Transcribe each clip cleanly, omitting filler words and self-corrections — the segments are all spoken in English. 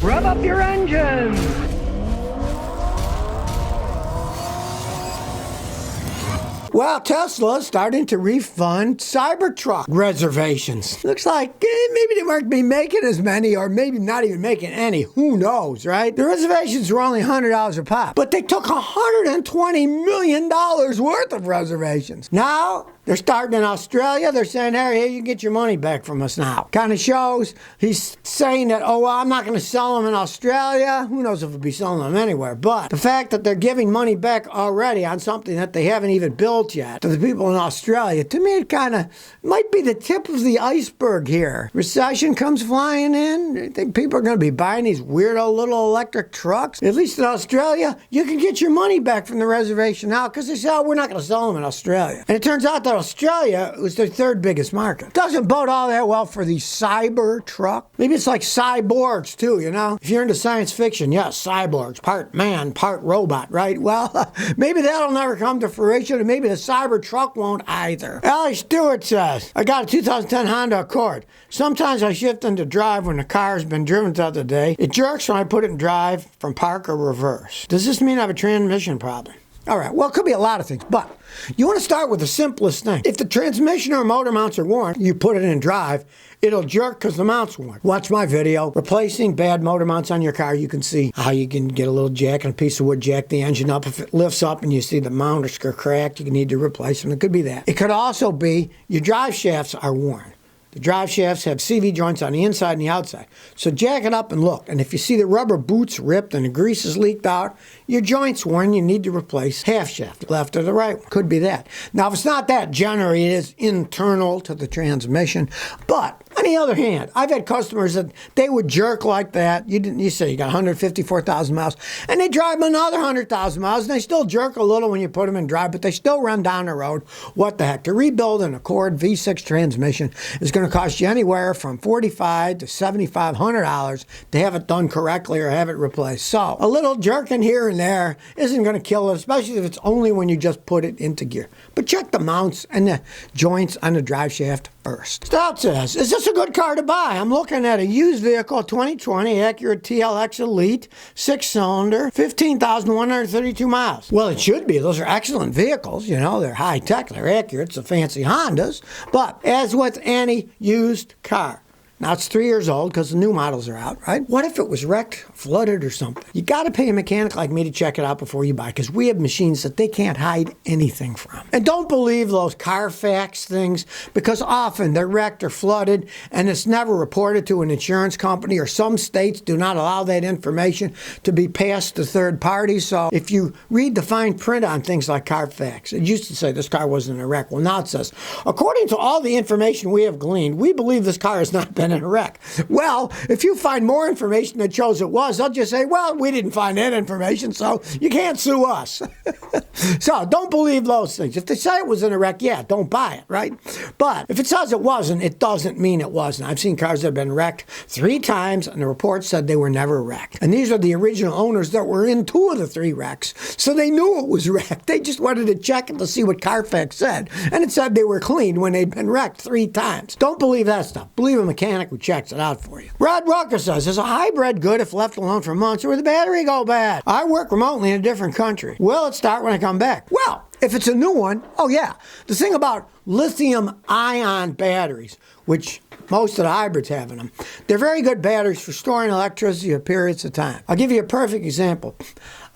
Rev up your engines! Well, Tesla's starting to refund Cybertruck reservations. Looks like maybe they weren't making as many, or maybe not even making any. Who knows, right? The reservations were only $100 a pop, but they took $120 million worth of reservations. Now, they're starting in Australia. They're saying, hey, you can get your money back from us now. Kind of shows he's saying that, oh, well, I'm not going to sell them in Australia. Who knows if we'll be selling them anywhere. But the fact that they're giving money back already on something that they haven't even built yet to the people in Australia, to me, it kind of might be the tip of the iceberg here. Recession comes flying in. I think people are going to be buying these weirdo little electric trucks. At least in Australia, you can get your money back from the reservation now because they say, oh, we're not going to sell them in Australia. And it turns out that Australia was their third biggest market. Doesn't bode all that well for the Cybertruck. Maybe it's like cyborgs too, you know? If you're into science fiction, yes, cyborgs, part man, part robot, right? Well, maybe that'll never come to fruition, and maybe the Cybertruck won't either. Allie Stewart says, I got a 2010 Honda Accord. Sometimes I shift into drive when the car has been driven throughout the day. It jerks when I put it in drive from park or reverse. Does this mean I have a transmission problem? All right, well, it could be a lot of things, but you want to start with the simplest thing. If the transmission or motor mounts are worn, you put it in drive, it'll jerk because the mount's worn. Watch my video, replacing bad motor mounts on your car. You can see how you can get a little jack and a piece of wood, jack the engine up. If it lifts up and you see the mount is cracked, you need to replace them. It could be that. It could also be your drive shafts are worn. The drive shafts have CV joints on the inside and the outside. So jack it up and look. And if you see the rubber boots ripped and the grease is leaked out, your joint's worn, you need to replace half shaft, left or the right one. Could be that. Now, if it's not that, generally it is internal to the transmission. But on the other hand, I've had customers that they would jerk like that. You say you got 154,000 miles, and they drive another 100,000 miles, and they still jerk a little when you put them in drive, but they still run down the road. What the heck? To rebuild an Accord V6 transmission is going to cost you anywhere from $4,500 to $7,500 to have it done correctly or have it replaced. So a little jerking here and there isn't going to kill it, especially if it's only when you just put it into gear. But check the mounts and the joints on the drive shaft first. Stout says, is this a good car to buy? I'm looking at a used vehicle, 2020 Acura TLX Elite, 6-cylinder, 15,132 miles. Well, it should be. Those are excellent vehicles. You know, they're high-tech, they're accurate, it's the fancy Hondas. But as with any used car, now it's 3 years old because the new models are out, right? What if it was wrecked, flooded, or something? You got to pay a mechanic like me to check it out before you buy, because we have machines that they can't hide anything from. And don't believe those Carfax things, because often they're wrecked or flooded, and it's never reported to an insurance company, or some states do not allow that information to be passed to third parties. So if you read the fine print on things like Carfax, it used to say this car wasn't a wreck. Well, now it says, according to all the information we have gleaned, we believe this car has not been in a wreck. Well, if you find more information that shows it was, they'll just say, well, we didn't find that information, so you can't sue us. So don't believe those things. If they say it was in a wreck, yeah, don't buy it, right? But if it says it wasn't, it doesn't mean it wasn't. I've seen cars that have been wrecked 3 times, and the report said they were never wrecked. And these are the original owners that were in 2 of the 3 wrecks, so they knew it was wrecked. They just wanted to check it to see what Carfax said, and it said they were clean when they'd been wrecked 3 times. Don't believe that stuff. Believe a mechanic who checks it out for you. Rod Rucker says, is a hybrid good if left alone for months, or would the battery go bad? I work remotely in a different country. Will it start when I come back? Well, if it's a new one, oh yeah. The thing about lithium-ion batteries, which most of the hybrids have in them, they're very good batteries for storing electricity for periods of time. I'll give you a perfect example.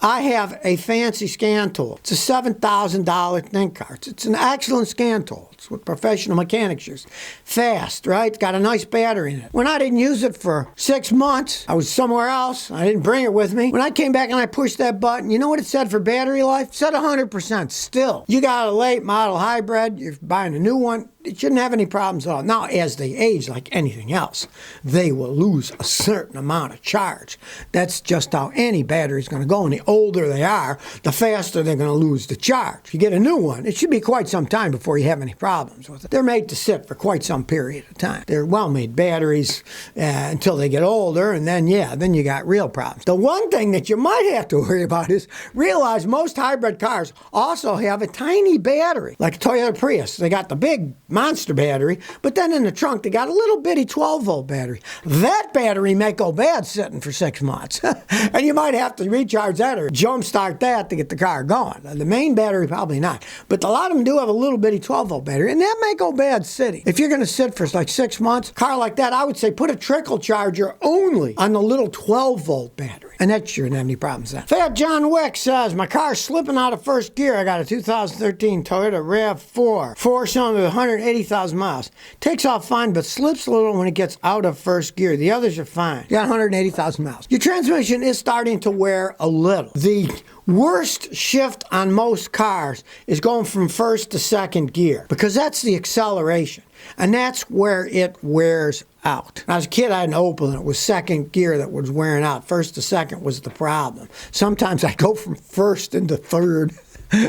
I have a fancy scan tool. It's a $7,000 think card. It's an excellent scan tool. It's what professional mechanics use. Fast, right? It's got a nice battery in it. When I didn't use it for 6 months, I was somewhere else. I didn't bring it with me. When I came back and I pushed that button, you know what it said for battery life? It said 100%. Still, you got a late model hybrid, you're buying a new one, it shouldn't have any problems at all. Now, as they age, like anything else, they will lose a certain amount of charge. That's just how any battery is going to go. And the older they are, the faster they're going to lose the charge. If you get a new one, it should be quite some time before you have any problems. problems with it. They're made to sit for quite some period of time. They're well-made batteries until they get older, and then you got real problems. The one thing that you might have to worry about is realize most hybrid cars also have a tiny battery, like a Toyota Prius. They got the big monster battery, but then in the trunk they got a little bitty 12-volt battery. That battery may go bad sitting for 6 months, and you might have to recharge that or jumpstart that to get the car going. The main battery probably not, but a lot of them do have a little bitty 12-volt battery, and that may go bad sitting. If you're going to sit for like 6 months, a car like that, I would say put a trickle charger only on the little 12-volt battery, and that shouldn't have any problems then. Fat John Wick says, my car's slipping out of first gear. I got a 2013 Toyota RAV4, 4-cylinder, 180,000 miles. Takes off fine, but slips a little when it gets out of first gear. The others are fine. You got 180,000 miles. Your transmission is starting to wear a little. The worst shift on most cars is going from first to second gear, because that's the acceleration, and that's where it wears out. When I was a kid, I had an Opel, and it was second gear that was wearing out. First to second was the problem. Sometimes I go from first into third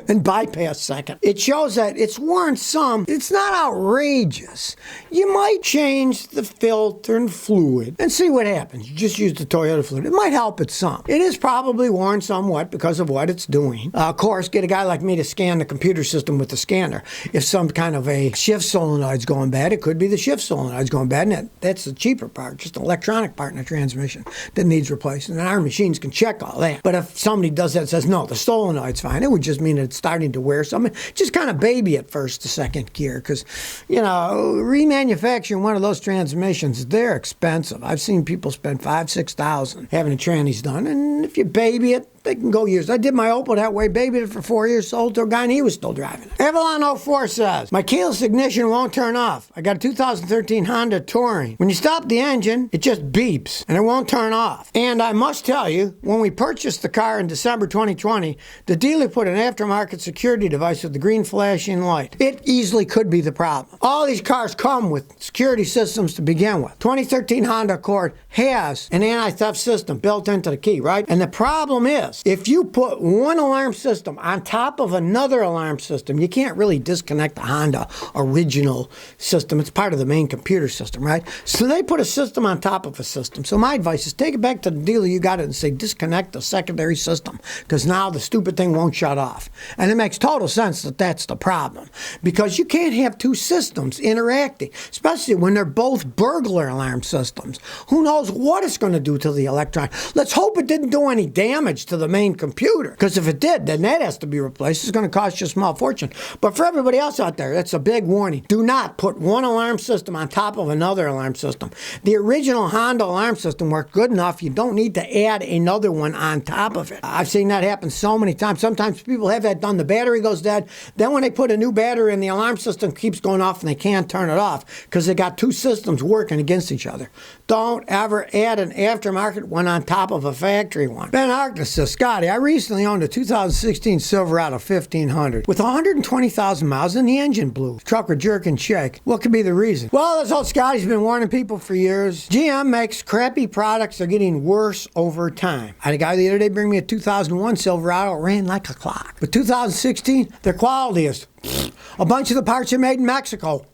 and bypass second. It shows that it's worn some. It's not outrageous. You might change the filter and fluid and see what happens. You just use the Toyota fluid. It might help it some. It is probably worn somewhat because of what it's doing. Of course, get a guy like me to scan the computer system with the scanner. If some kind of a shift solenoid's going bad, it could be the shift solenoid's going bad, and that's the cheaper part, just an electronic part in the transmission that needs replacing. And our machines can check all that. But if somebody does that and says, no, the solenoid's fine, it would just mean it's starting to wear something. Just kind of baby at first to second gear, because, remanufacturing one of those transmissions, they're expensive. I've seen people spend $5,000-6,000 having the trannies done, and if you baby it, they can go years. I did my Opel that way, babied it for 4 years, sold to a guy, and he was still driving it. Avalon 04 says, my keyless ignition won't turn off. I got a 2013 Honda Touring. When you stop the engine, it just beeps, and it won't turn off. And I must tell you, when we purchased the car in December 2020, the dealer put an aftermarket security device with the green flashing light. It easily could be the problem. All these cars come with security systems to begin with. 2013 Honda Accord has an anti-theft system built into the key, right? And the problem is, if you put one alarm system on top of another alarm system, you can't really disconnect the Honda original system. It's part of the main computer system, right? So they put a system on top of a system. So my advice is take it back to the dealer you got it and say disconnect the secondary system, because now the stupid thing won't shut off. And it makes total sense that that's the problem, because you can't have two systems interacting, especially when they're both burglar alarm systems. Who knows what it's going to do to the electron? Let's hope it didn't do any damage to the main computer, because if it did, then that has to be replaced. It's going to cost you a small fortune. But for everybody else out there, that's a big warning. Do not put one alarm system on top of another alarm system. The original Honda alarm system worked good enough. You don't need to add another one on top of it. I've seen that happen so many times. Sometimes people have that done. The battery goes dead. Then when they put a new battery in, the alarm system keeps going off and they can't turn it off because they got two systems working against each other. Don't ever add an aftermarket one on top of a factory one. Ben Harkness says, Scotty, I recently owned a 2016 Silverado 1500 with 120,000 miles and the engine blew. The truck would jerk and shake. What could be the reason? Well, this old Scotty's been warning people for years. GM makes crappy products that are getting worse over time. I had a guy the other day bring me a 2001 Silverado. It ran like a clock. But 2016, their quality is a bunch of the parts are made in Mexico.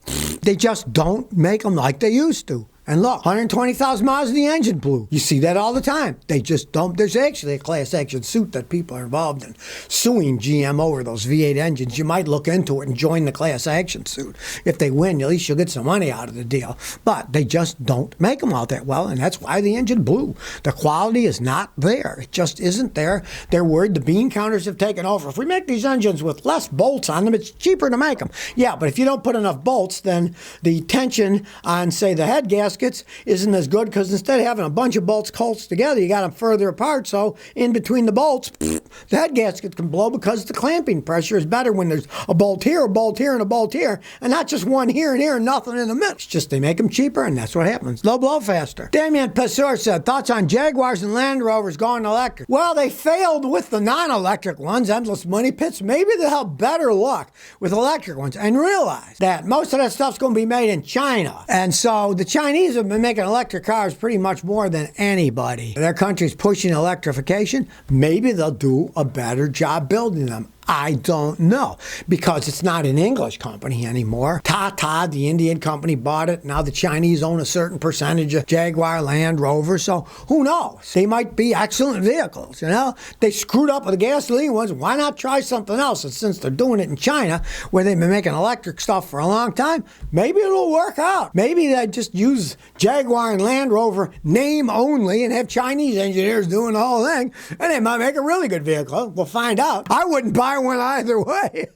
They just don't make them like they used to. And look, 120,000 miles and the engine blew. You see that all the time. They just don't. There's actually a class action suit that people are involved in suing GM over those V8 engines. You might look into it and join the class action suit. If they win, at least you'll get some money out of the deal. But they just don't make them out that well, and that's why the engine blew. The quality is not there. It just isn't there. They're worried the bean counters have taken over. If we make these engines with less bolts on them, it's cheaper to make them. Yeah, but if you don't put enough bolts, then the tension on, say, the head gaskets isn't as good, because instead of having a bunch of bolts close together, you got them further apart, so in between the bolts, the head gasket can blow because the clamping pressure is better when there's a bolt here, a bolt here, and a bolt here, and not just one here and here and nothing in the middle. It's just they make them cheaper, and that's what happens. They'll blow faster. Damien Passor said, thoughts on Jaguars and Land Rovers going electric? Well, they failed with the non-electric ones, endless money pits. Maybe they'll have better luck with electric ones, and realize that most of that stuff's going to be made in China. And so the Chinese have been making electric cars pretty much more than anybody. Their country's pushing electrification. Maybe they'll do a better job building them. I don't know, because it's not an English company anymore. Tata, the Indian company, bought it. Now the Chinese own a certain percentage of Jaguar, Land Rover, so who knows? They might be excellent vehicles, you know? They screwed up with the gasoline ones. Why not try something else? And since they're doing it in China, where they've been making electric stuff for a long time, maybe it'll work out. Maybe they just use Jaguar and Land Rover name only and have Chinese engineers doing the whole thing, and they might make a really good vehicle. We'll find out. I wouldn't buy one either way.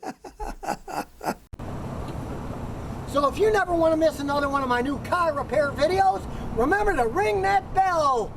So if you never want to miss another one of my new car repair videos, remember to ring that bell.